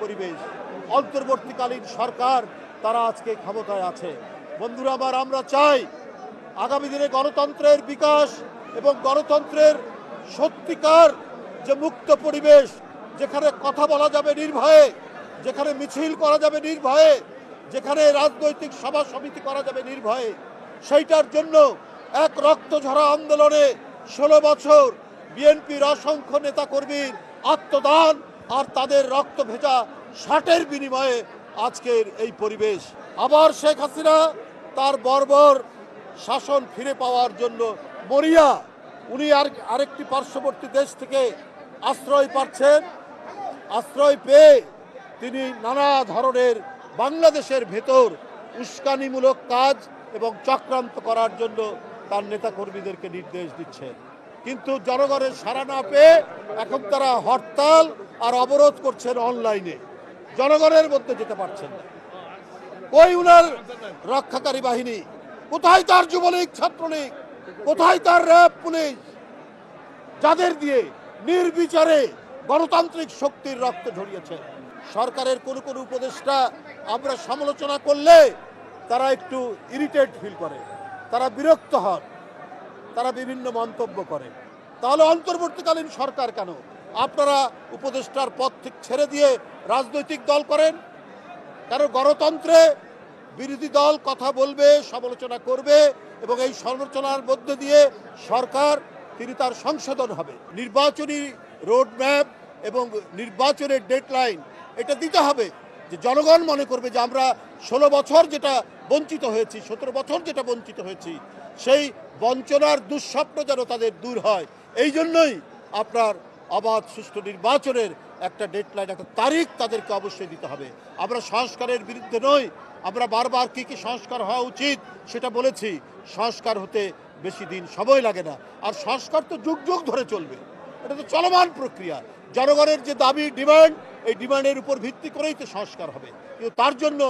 পরিবেশ অন্তর্বর্তীকালীন সরকার তারা আজকে ক্ষমতায় আছে। বন্ধুরা আমার, আমরা চাই আগামী দিনে গণতন্ত্রের বিকাশ এবং গণতন্ত্রের সত্যিকার যে মুক্ত পরিবেশ, যেখানে কথা বলা যাবে নির্ভয়ে, যেখানে মিছিল করা যাবে নির্ভয়ে, যেখানে রাজনৈতিক সভা সমিতি করা যাবে নির্ভয়ে, সেইটার জন্য এক রক্তঝরা আন্দোলনে 16 বছর বিএনপির অসংখ্য নেতাকর্মীর আত্মদান আর তাদের রক্ত ভেজা ষাটের বিনিময়ে আজকের এই পরিবেশ। আবার শেখ হাসিনা তার বর্বর শাসন ফিরে পাওয়ার জন্য মরিয়া। উনি আরেকটি পার্শ্ববর্তী দেশ থেকে আশ্রয় পাচ্ছেন। আশ্রয় পেয়ে তিনি নানা ধরনের বাংলাদেশের ভেতর উস্কানিমূলক কাজ এবং চক্রান্ত করার জন্য তার নেতাকর্মীদেরকে নির্দেশ দিচ্ছেন। কিন্তু জনগণের সাড়া না পেয়ে এখন তারা হরতাল আর অবরোধ করছেন অনলাইনে, জনগণের মধ্যে যেতে পারছেন না। কই উনার রক্ষাকারী বাহিনী? কোথায় তার যুবলীগ, ছাত্রলীগ? কোথায় তার র্যাব, পুলিশ, যাদের দিয়ে নির্বিচারে গণতান্ত্রিক শক্তির রক্ত ঝরিয়েছে? সরকারের কোন কোন উপদেষ্টা আমরা সমালোচনা করলে তারা একটু ইরিটেট ফিল করে, তারা বিরক্ত হন, তারা বিভিন্ন মন্তব্য করে। তাহলে অন্তর্বর্তীকালীন সরকার কেন? আপনারা উপদেষ্টার পদ থেকে ছেড়ে দিয়ে রাজনৈতিক দল করেন কেন? গণতন্ত্রে বিরোধী দল কথা বলবে, সমালোচনা করবে এবং এই সমালোচনার মধ্যে দিয়ে সরকার তিনি তার সংশোধন হবে। নির্বাচনী রোডম্যাপ এবং নির্বাচনের ডেডলাইন এটা দিতে হবে, যে জনগণ মনে করবে যে আমরা 16 বছর যেটা বঞ্চিত হয়েছি, 17 বছর যেটা বঞ্চিত হয়েছি, সেই বঞ্চনার দুঃস্বপ্ন যেন তাদের দূর হয়। এই জন্যই আপনার অবাধ সুষ্ঠু নির্বাচনের একটা ডেডলাইন, একটা তারিখ তাদেরকে অবশ্যই দিতে হবে। আমরা সংস্কারের বিরুদ্ধে নই, আমরা বারবার কি কি সংস্কার হওয়া উচিত সেটা বলেছি। সংস্কার হতে বেশি দিন সময় লাগে না, আর সংস্কার তো যুগ যুগ ধরে চলবে, এটা তো চলমান প্রক্রিয়া। জনগণের যে দাবি, ডিমান্ড, এই ডিমান্ডের উপর ভিত্তি করেই তো সংস্কার হবে। কিন্তু তার জন্য